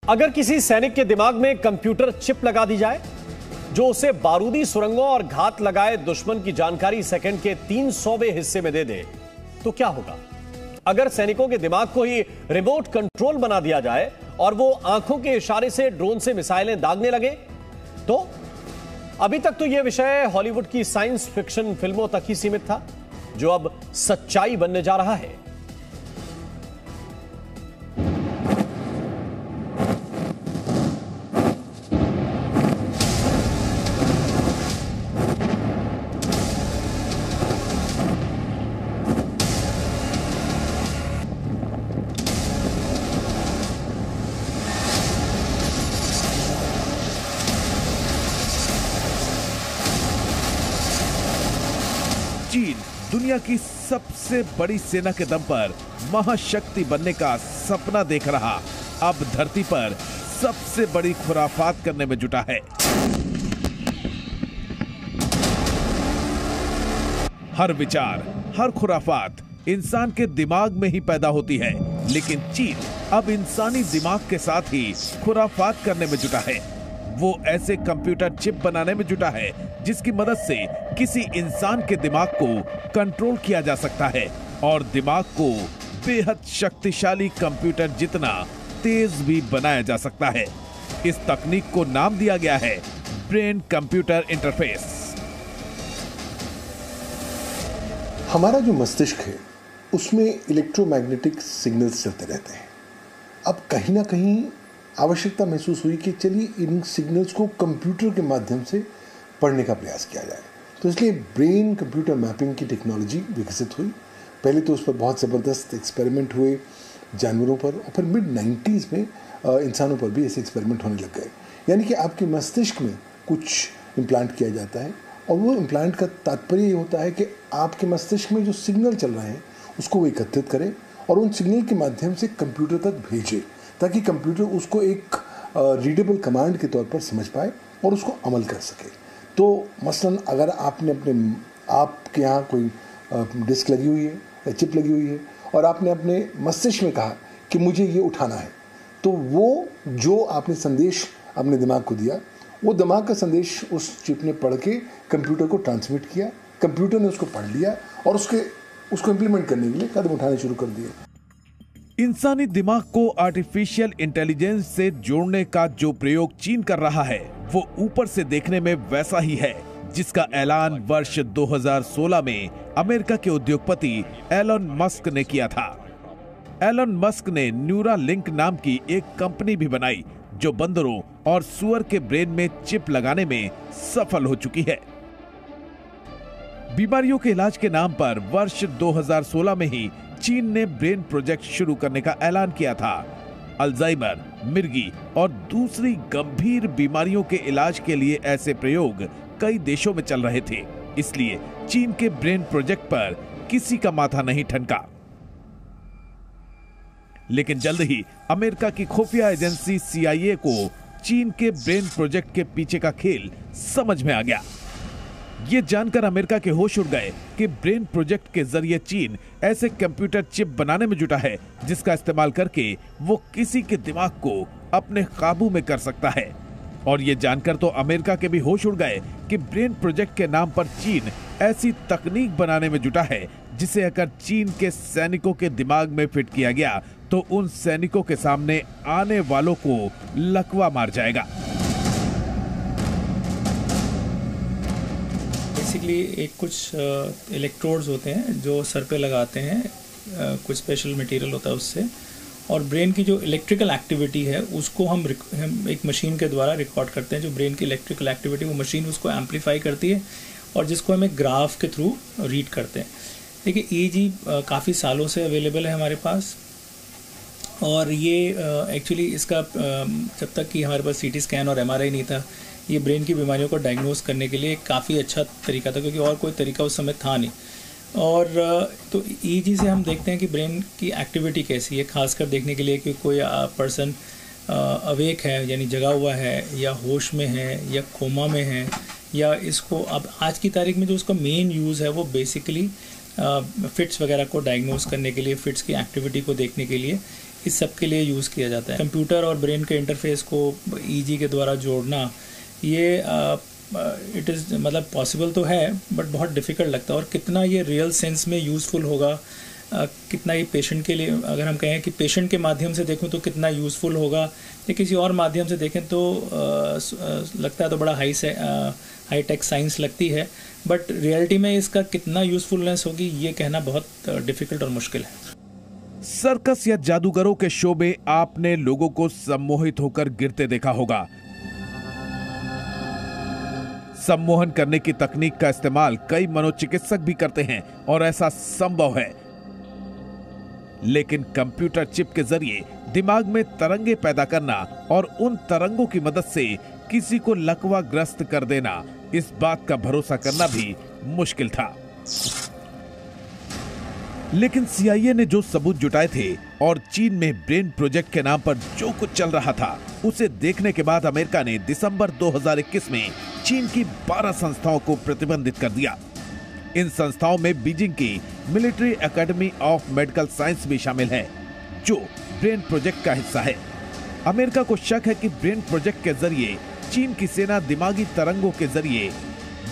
अगर किसी सैनिक के दिमाग में कंप्यूटर चिप लगा दी जाए जो उसे बारूदी सुरंगों और घात लगाए दुश्मन की जानकारी सेकंड के 300वें हिस्से में दे दे तो क्या होगा? अगर सैनिकों के दिमाग को ही रिमोट कंट्रोल बना दिया जाए और वो आंखों के इशारे से ड्रोन से मिसाइलें दागने लगे तो? अभी तक तो यह विषय हॉलीवुड की साइंस फिक्शन फिल्मों तक ही सीमित था, जो अब सच्चाई बनने जा रहा है। चीन दुनिया की सबसे बड़ी सेना के दम पर महाशक्ति बनने का सपना देख रहा अब धरती पर सबसे बड़ी खुराफात करने में जुटा है। हर विचार, हर खुराफात इंसान के दिमाग में ही पैदा होती है, लेकिन चीन अब इंसानी दिमाग के साथ ही खुराफात करने में जुटा है। वो ऐसे कंप्यूटर चिप बनाने में जुटा है जिसकी मदद से किसी इंसान के दिमाग को कंट्रोल किया जा सकता है और दिमाग को बेहद शक्तिशाली कंप्यूटर जितना तेज भी बनाया जा सकता है। इस तकनीक को नाम दिया गया है ब्रेन कंप्यूटर इंटरफेस। हमारा जो मस्तिष्क है उसमें इलेक्ट्रोमैग्नेटिक सिग्नल्स चलते रहते हैं। अब कहीं ना कहीं आवश्यकता महसूस हुई कि चलिए इन सिग्नल्स को कंप्यूटर के माध्यम से पढ़ने का प्रयास किया जाए, तो इसलिए ब्रेन कंप्यूटर मैपिंग की टेक्नोलॉजी विकसित हुई। पहले तो उस पर बहुत ज़बरदस्त एक्सपेरिमेंट हुए जानवरों पर, और फिर मिड-90s में इंसानों पर भी ऐसे एक्सपेरिमेंट होने लग गए। यानी कि आपके मस्तिष्क में कुछ इम्प्लांट किया जाता है और वो इम्प्लांट का तात्पर्य ये होता है कि आपके मस्तिष्क में जो सिग्नल चल रहे हैं उसको वो एकत्रित करे और उन सिग्नल के माध्यम से कंप्यूटर तक भेजे, ताकि कंप्यूटर उसको एक रीडेबल कमांड के तौर पर समझ पाए और उसको अमल कर सके। तो मसलन अगर आपके यहाँ कोई डिस्क लगी हुई है या चिप लगी हुई है और आपने अपने मस्तिष्क में कहा कि मुझे ये उठाना है, तो वो जो आपने संदेश अपने दिमाग को दिया, वो दिमाग का संदेश उस चिप ने पढ़ के कंप्यूटर को ट्रांसमिट किया, कंप्यूटर ने उसको पढ़ लिया और उसको इम्प्लीमेंट करने के लिए कदम उठाने शुरू कर दिए। इंसानी दिमाग को आर्टिफिशियल इंटेलिजेंस से जोड़ने का जो प्रयोग चीन कर रहा है वो ऊपर से देखने में वैसा ही है जिसका ऐलान वर्ष 2016 में अमेरिका के उद्योगपति एलन मस्क ने किया था। एलन मस्क ने न्यूरालिंक नाम की एक कंपनी भी बनाई जो बंदरों और सुअर के ब्रेन में चिप लगाने में सफल हो चुकी है। बीमारियों के इलाज के नाम पर वर्ष 2016 में ही चीन ने ब्रेन प्रोजेक्ट शुरू करने का ऐलान किया था। अल्जाइमर, मिर्गी और दूसरी गंभीर बीमारियों के इलाज के लिए ऐसे प्रयोग कई देशों में चल रहे थे, इसलिए चीन के ब्रेन प्रोजेक्ट पर किसी का माथा नहीं ठनका। लेकिन जल्द ही अमेरिका की खुफिया एजेंसी CIA को चीन के ब्रेन प्रोजेक्ट के पीछे का खेल समझ में आ गया। ये जानकर अमेरिका के होश उड़ गए कि ब्रेन प्रोजेक्ट के जरिए चीन ऐसे कंप्यूटर चिप बनाने में जुटा है जिसका इस्तेमाल करके वो किसी के दिमाग को अपने काबू में कर सकता है। और ये जानकर तो अमेरिका के भी होश उड़ गए कि ब्रेन प्रोजेक्ट के नाम पर चीन ऐसी तकनीक बनाने में जुटा है जिसे अगर चीन के सैनिकों के दिमाग में फिट किया गया तो उन सैनिकों के सामने आने वालों को लकवा मार जाएगा। बेसिकली एक कुछ इलेक्ट्रोड्स होते हैं जो सर पे लगाते हैं, कुछ स्पेशल मटेरियल होता है उससे, और ब्रेन की जो इलेक्ट्रिकल एक्टिविटी है उसको हम एक मशीन के द्वारा रिकॉर्ड करते हैं। जो ब्रेन की इलेक्ट्रिकल एक्टिविटी वो मशीन उसको एम्पलीफाई करती है और जिसको हम एक ग्राफ के थ्रू रीड करते हैं। देखिए EEG काफ़ी सालों से अवेलेबल है हमारे पास, और ये एक्चुअली इसका जब तक कि हमारे पास CT स्कैन और MRI नहीं था, ये ब्रेन की बीमारियों को डायग्नोस करने के लिए काफ़ी अच्छा तरीका था, क्योंकि और कोई तरीका उस समय था नहीं। और तो EEG से हम देखते हैं कि ब्रेन की एक्टिविटी कैसी है, खासकर देखने के लिए कि कोई पर्सन अवेक है यानी जगा हुआ है, या होश में है, या कोमा में है, या इसको अब आज की तारीख में जो उसका मेन यूज़ है वो बेसिकली फिट्स वगैरह को डायग्नोस करने के लिए, फिट्स की एक्टिविटी को देखने के लिए इस सब के लिए यूज़ किया जाता है। कंप्यूटर और ब्रेन के इंटरफेस को ईजी के द्वारा जोड़ना, ये इट इज़ मतलब पॉसिबल तो है बट बहुत डिफ़िकल्ट लगता है। और कितना ये रियल सेंस में यूज़फुल होगा, कितना ये पेशेंट के लिए, अगर हम कहें कि पेशेंट के माध्यम से देखूं तो कितना यूज़फुल होगा, या किसी और माध्यम से देखें तो लगता है तो बड़ा हाई टेक साइंस लगती है, बट रियलिटी में इसका कितना यूज़फुलनेस होगी ये कहना बहुत डिफ़िकल्ट और मुश्किल है। सर्कस या जादूगरों के शो में आपने लोगों को सम्मोहित होकर गिरते देखा होगा। सम्मोहन करने की तकनीक का इस्तेमाल कई मनोचिकित्सक भी करते हैं और ऐसा संभव है, लेकिन कंप्यूटर चिप के जरिए दिमाग में तरंगे पैदा करना और उन तरंगों की मदद से किसी को लकवाग्रस्त कर देना, इस बात का भरोसा करना भी मुश्किल था। लेकिन CIA ने जो सबूत जुटाए थे और चीन में ब्रेन प्रोजेक्ट के नाम पर जो कुछ चल रहा था, उसे देखने के बाद अमेरिका ने दिसंबर 2021 में चीन की 12 संस्थाओं को प्रतिबंधित कर दिया। इन संस्थाओं में बीजिंग की military academy of medical science भी शामिल है, जो ब्रेन प्रोजेक्ट का हिस्सा है। अमेरिका को शक है कि ब्रेन प्रोजेक्ट के जरिए चीन की सेना दिमागी तरंगों के जरिए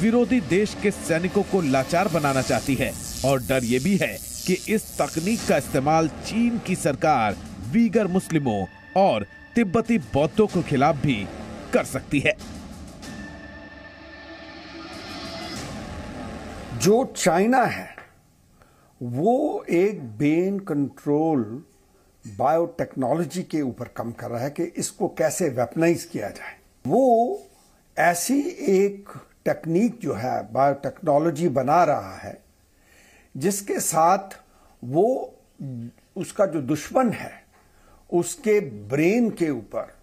विरोधी देश के सैनिकों को लाचार बनाना चाहती है, और डर ये भी है कि इस तकनीक का इस्तेमाल चीन की सरकार वीगर मुस्लिमों और तिब्बती बौद्धों के खिलाफ भी कर सकती है। जो चाइना है वो एक ब्रेन कंट्रोल बायोटेक्नोलॉजी के ऊपर काम कर रहा है कि इसको कैसे वेपनाइज किया जाए। वो ऐसी एक टेक्निक जो है बायोटेक्नोलॉजी बना रहा है जिसके साथ वो उसका जो दुश्मन है उसके ब्रेन के ऊपर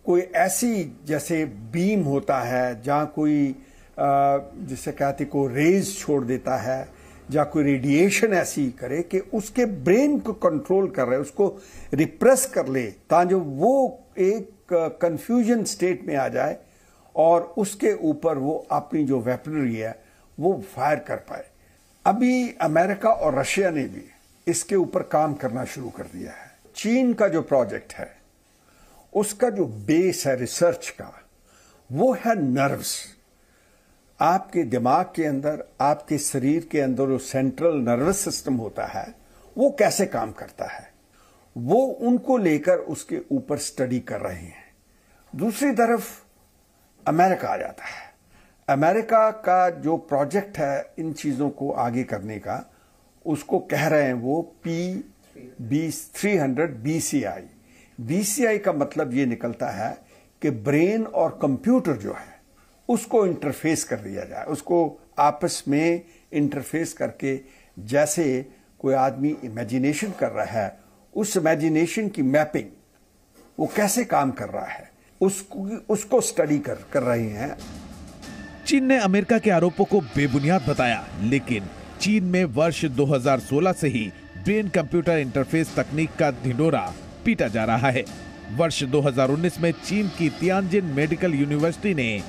कोई ऐसी जैसे बीम होता है जहां कोई जिसे कहते को रेज छोड़ देता है या कोई रेडिएशन ऐसी करे कि उसके ब्रेन को कंट्रोल कर रहे, उसको रिप्रेस कर ले ताकि वो एक कंफ्यूजन स्टेट में आ जाए और उसके ऊपर वो अपनी जो वेपनरी है वो फायर कर पाए। अभी अमेरिका और रशिया ने भी इसके ऊपर काम करना शुरू कर दिया है। चीन का जो प्रोजेक्ट है उसका जो बेस है रिसर्च का वो है नर्व्स। आपके दिमाग के अंदर, आपके शरीर के अंदर जो सेंट्रल नर्वस सिस्टम होता है वो कैसे काम करता है, वो उनको लेकर उसके ऊपर स्टडी कर रहे हैं। दूसरी तरफ अमेरिका आ जाता है। अमेरिका का जो प्रोजेक्ट है इन चीजों को आगे करने का, उसको कह रहे हैं वो P300 BCI। BCI का मतलब ये निकलता है कि ब्रेन और कंप्यूटर जो है उसको इंटरफेस कर दिया जाए, उसको आपस में इंटरफेस करके जैसे कोई आदमी इमेजिनेशन कर रहा है, उस इमेजिनेशन की मैपिंग वो कैसे काम कर रहा है उसको स्टडी कर रहे हैं। चीन ने अमेरिका के आरोपों को बेबुनियाद बताया, लेकिन चीन में वर्ष 2016 से ही ब्रेन कंप्यूटर इंटरफेस तकनीक का ढिंढोरा पीटा जा रहा है। वर्ष 2019 में चीन की तियानजिन मेडिकल यूनिवर्सिटी ने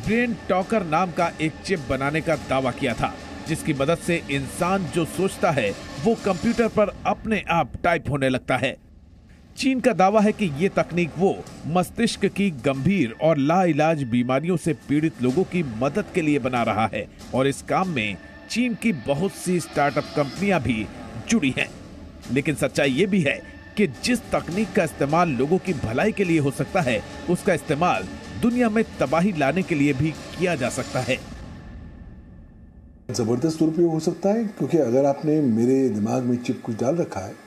ब्रेन टॉकर नाम का एक चिप बनाने का दावा किया था, जिसकी मदद से इंसान जो सोचता है वो कंप्यूटर पर अपने आप टाइप होने लगता है। चीन का दावा है कि ये तकनीक वो मस्तिष्क की गंभीर और लाइलाज बीमारियों से पीड़ित लोगों की मदद के लिए बना रहा है, और इस काम में चीन की बहुत सी स्टार्टअप कंपनियां भी जुड़ी हैं। लेकिन सच्चाई ये भी है कि जिस तकनीक का इस्तेमाल लोगों की भलाई के लिए हो सकता है, उसका इस्तेमाल दुनिया में तबाही लाने के लिए भी किया जा सकता है। जबरदस्त दुरुपयोग हो सकता है, क्योंकि अगर आपने मेरे दिमाग में चिप कुछ डाल रखा है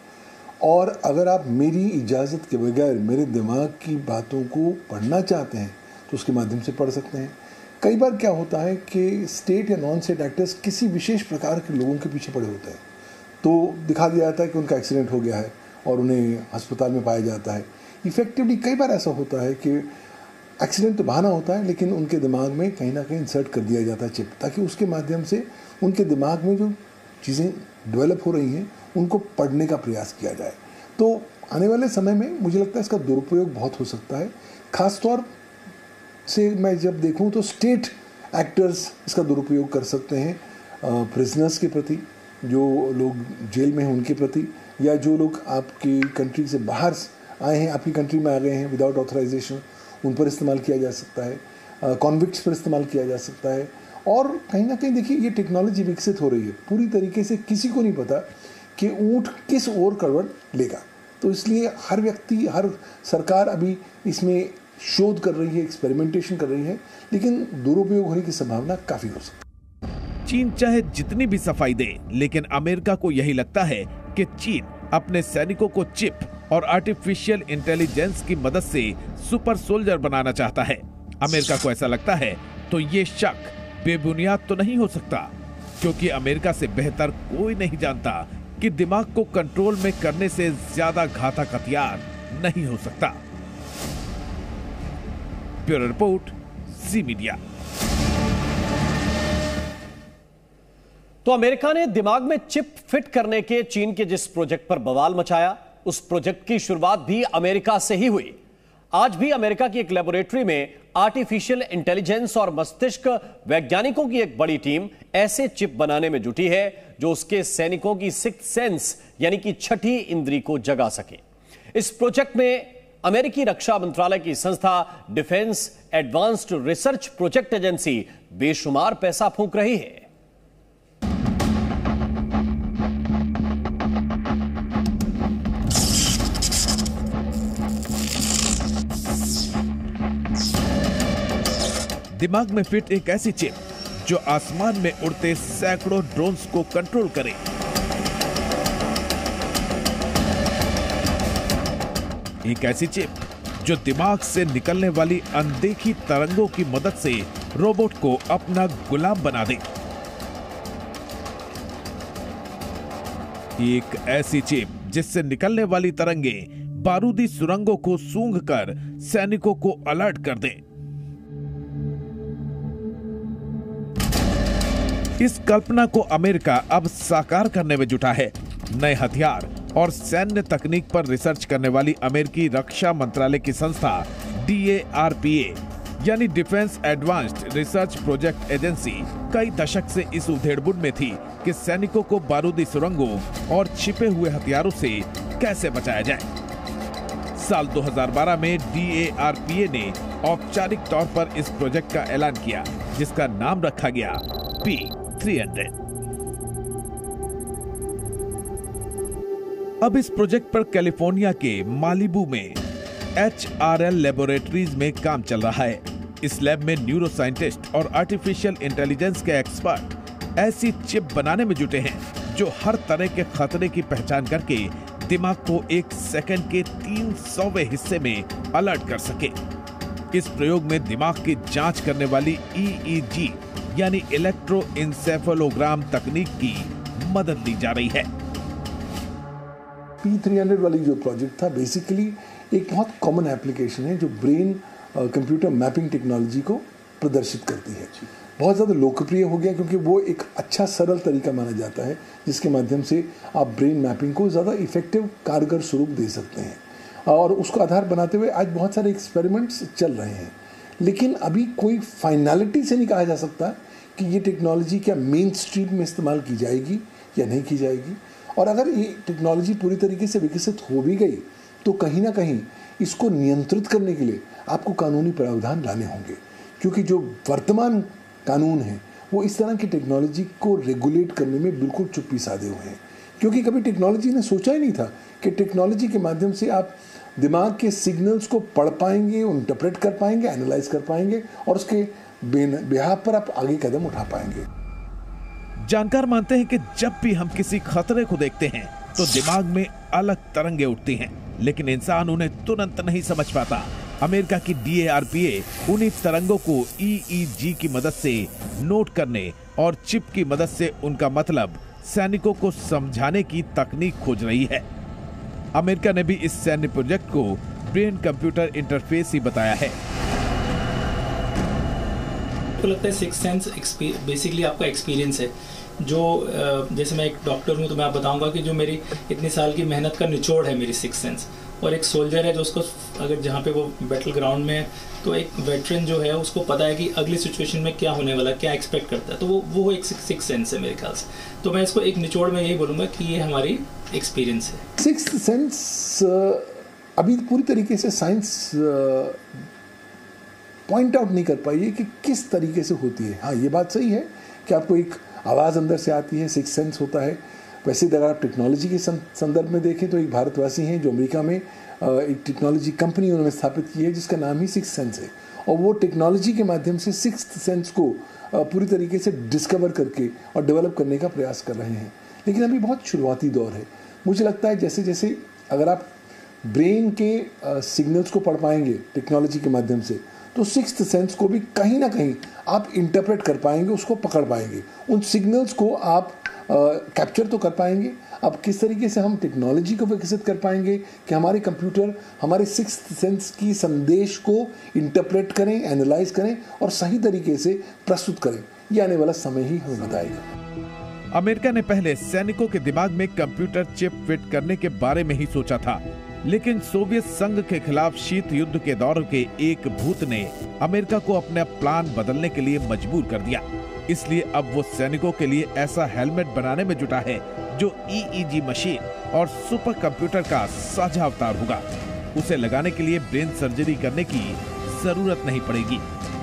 और अगर आप मेरी इजाज़त के बगैर मेरे दिमाग की बातों को पढ़ना चाहते हैं तो उसके माध्यम से पढ़ सकते हैं। कई बार क्या होता है कि स्टेट या नॉन स्टेट एक्टर्स किसी विशेष प्रकार के लोगों के पीछे पड़े होते हैं, तो दिखा दिया जाता है कि उनका एक्सीडेंट हो गया है और उन्हें अस्पताल में पाया जाता है। इफेक्टिवली कई बार ऐसा होता है कि एक्सीडेंट तो बहाना होता है, लेकिन उनके दिमाग में कहीं ना कहीं इंसर्ट कर दिया जाता है चिप, ताकि उसके माध्यम से उनके दिमाग में जो चीज़ें डेवलप हो रही हैं उनको पढ़ने का प्रयास किया जाए। तो आने वाले समय में मुझे लगता है इसका दुरुपयोग बहुत हो सकता है। खासतौर से मैं जब देखूं तो स्टेट एक्टर्स इसका दुरुपयोग कर सकते हैं, प्रिजनर्स के प्रति, जो लोग जेल में हैं उनके प्रति, या जो लोग आपकी कंट्री से बाहर आए हैं, आपकी कंट्री में आ गए हैं विदाउट ऑथराइजेशन, उन पर इस्तेमाल किया जा सकता है, कॉन्विक्ट्स पर इस्तेमाल किया जा सकता है। और कहीं ना कहीं देखिए ये टेक्नोलॉजी विकसित हो रही है, पूरी तरीके से किसी को नहीं पता कि ऊँट किस ओर करवट लेगा। तो इसलिए हर व्यक्ति, हर सरकार अभी इसमें शोध कर रही है, एक्सपेरिमेंटेशन कर रही है, लेकिन दुरुपयोग होने की संभावना काफ़ी हो सकती है। चीन चाहे जितनी भी सफाई दे, लेकिन अमेरिका को यही लगता है कि चीन अपने सैनिकों को चिप और आर्टिफिशियल इंटेलिजेंस की मदद से सुपर सोल्जर बनाना चाहता है। अमेरिका को ऐसा लगता है तो ये शक बेबुनियाद तो नहीं हो सकता, क्योंकि अमेरिका से बेहतर कोई नहीं जानता कि दिमाग को कंट्रोल में करने से ज्यादा घातक हथियार नहीं हो सकता। ब्यूरो रिपोर्ट, जी मीडिया। तो अमेरिका ने दिमाग में चिप फिट करने के चीन के जिस प्रोजेक्ट पर बवाल मचाया, उस प्रोजेक्ट की शुरुआत भी अमेरिका से ही हुई। आज भी अमेरिका की एक लेबोरेटरी में आर्टिफिशियल इंटेलिजेंस और मस्तिष्क वैज्ञानिकों की एक बड़ी टीम ऐसे चिप बनाने में जुटी है जो उसके सैनिकों की सिक्स्थ सेंस यानी कि छठी इंद्री को जगा सके। इस प्रोजेक्ट में अमेरिकी रक्षा मंत्रालय की संस्था defence advanced research project agency बेशुमार पैसा फूंक रही है। दिमाग में फिट एक ऐसी चिप जो आसमान में उड़ते सैकड़ों ड्रोन्स को कंट्रोल करे। एक ऐसी चिप जो दिमाग से निकलने वाली अनदेखी तरंगों की मदद से रोबोट को अपना गुलाम बना दे। एक ऐसी चिप जिससे निकलने वाली तरंगे बारूदी सुरंगों को सूंघकर सैनिकों को अलर्ट कर दे। इस कल्पना को अमेरिका अब साकार करने में जुटा है। नए हथियार और सैन्य तकनीक पर रिसर्च करने वाली अमेरिकी रक्षा मंत्रालय की संस्था DARPA यानी defence advanced research project agency कई दशक से इस उधेड़बुन में थी कि सैनिकों को बारूदी सुरंगों और छिपे हुए हथियारों से कैसे बचाया जाए। साल 2012 में DARPA ने औपचारिक तौर पर इस प्रोजेक्ट का ऐलान किया, जिसका नाम रखा गया P300। अब इस प्रोजेक्ट पर कैलिफोर्निया के मालिबू में HRL लेबोरेटरीज में काम चल रहा है। इस लैब में न्यूरो साइंटिस्ट और आर्टिफिशियल इंटेलिजेंस के एक्सपर्ट ऐसी चिप बनाने में जुटे हैं जो हर तरह के खतरे की पहचान करके दिमाग को एक सेकंड के 300वें हिस्से में अलर्ट कर सके। इस प्रयोग में दिमाग की जांच करने वाली EEG यानी इलेक्ट्रोइंसेफेलोग्राम तकनीक की मदद ली जा रही है। P300 वाली जो प्रोजेक्ट था बेसिकली एक बहुत कॉमन एप्लीकेशन है जो ब्रेन कंप्यूटर मैपिंग टेक्नोलॉजी को प्रदर्शित करती है। बहुत ज़्यादा लोकप्रिय हो गया क्योंकि वो एक अच्छा सरल तरीका माना जाता है जिसके माध्यम से आप ब्रेन मैपिंग को ज़्यादा इफेक्टिव कारगर स्वरूप दे सकते हैं। और उसको आधार बनाते हुए आज बहुत सारे एक्सपेरिमेंट्स चल रहे हैं, लेकिन अभी कोई फाइनलिटी से नहीं कहा जा सकता कि ये टेक्नोलॉजी क्या मेन स्ट्रीम में इस्तेमाल की जाएगी या नहीं की जाएगी। और अगर ये टेक्नोलॉजी पूरी तरीके से विकसित हो भी गई तो कहीं ना कहीं इसको नियंत्रित करने के लिए आपको कानूनी प्रावधान लाने होंगे, क्योंकि जो वर्तमान कानून है वो इस तरह की टेक्नोलॉजी को रेगुलेट करने में बिल्कुल चुप्पी साधे हुए हैं। क्योंकि कभी टेक्नोलॉजी ने सोचा ही नहीं था कि टेक्नोलॉजी के माध्यम से आप दिमाग के सिग्नल्स को पढ़ पाएंगे, इंटरप्रेट कर पाएंगे, एनालाइज कर पाएंगे और उसके बिहाफ पर आप आगे कदम उठा पाएंगे। जानकार मानते हैं कि जब भी हम किसी खतरे को देखते हैं तो दिमाग में अलग तरंगे उठती हैं, लेकिन इंसान उन्हें तुरंत नहीं समझ पाता। अमेरिका की DARPA उन्हीं तरंगों को EEG की मदद से नोट करने और चिप की मदद से उनका मतलब सैनिकों को समझाने की तकनीक खोज रही है। अमेरिका ने भी इस सैन्य प्रोजेक्ट को ब्रेन कंप्यूटर इंटरफेस ही बताया है। तो लगता है सिक्स सेंस बेसिकली आपका एक्सपीरियंस है। जो जैसे मैं एक डॉक्टर हूँ तो मैं आप बताऊंगा कि जो मेरी इतने साल की मेहनत का निचोड़ है मेरी सिक्स सेंस, और एक सोल्जर है जो उसको अगर जहाँ पे वो बैटल ग्राउंड में है तो एक वेटरन जो है उसको पता है कि अगली सिचुएशन में क्या होने वाला, क्या एक्सपेक्ट करता है, तो वो एक सिक्स सेंस है मेरे ख्याल से। तो मैं इसको एक निचोड़ में यही बोलूँगा कि ये हमारी एक्सपीरियंस है। सिक्स्थ सेंस अभी पूरी तरीके से साइंस पॉइंट आउट नहीं कर पाई है कि किस तरीके से होती है। हाँ, ये बात सही है कि आपको एक आवाज़ अंदर से आती है, सिक्स्थ सेंस होता है। वैसे अगर आप टेक्नोलॉजी के संदर्भ में देखें तो एक भारतवासी हैं जो अमेरिका में एक टेक्नोलॉजी कंपनी उन्होंने स्थापित की है जिसका नाम ही सिक्स्थ सेंस है, और वो टेक्नोलॉजी के माध्यम से सिक्स्थ सेंस को पूरी तरीके से डिस्कवर करके और डेवलप करने का प्रयास कर रहे हैं। लेकिन अभी बहुत शुरुआती दौर है। मुझे लगता है जैसे जैसे अगर आप ब्रेन के सिग्नल्स को पढ़ पाएंगे टेक्नोलॉजी के माध्यम से, तो सिक्स्थ सेंस को भी कहीं ना कहीं आप इंटरप्रेट कर पाएंगे, उसको पकड़ पाएंगे, उन सिग्नल्स को आप कैप्चर तो कर पाएंगे। अब किस तरीके से हम टेक्नोलॉजी को विकसित कर पाएंगे कि हमारे कंप्यूटर हमारे सिक्स्थ सेंस की संदेश को इंटरप्रेट करें, एनालाइज करें और सही तरीके से प्रस्तुत करें, ये आने वाला समय ही हमें बताएगा। अमेरिका ने पहले सैनिकों के दिमाग में कंप्यूटर चिप फिट करने के बारे में ही सोचा था, लेकिन सोवियत संघ के खिलाफ शीत युद्ध के दौर के एक भूत ने अमेरिका को अपना प्लान बदलने के लिए मजबूर कर दिया। इसलिए अब वो सैनिकों के लिए ऐसा हेलमेट बनाने में जुटा है जो EEG मशीन और सुपर कंप्यूटर का साझा अवतार होगा। उसे लगाने के लिए ब्रेन सर्जरी करने की जरूरत नहीं पड़ेगी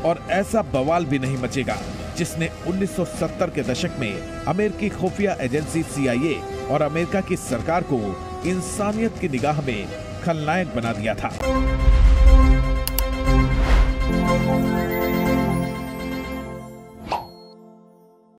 और ऐसा बवाल भी नहीं मचेगा जिसने 1970 के दशक में अमेरिकी खुफिया एजेंसी CIA और अमेरिका की सरकार को इंसानियत की निगाह में खलनायक बना दिया था।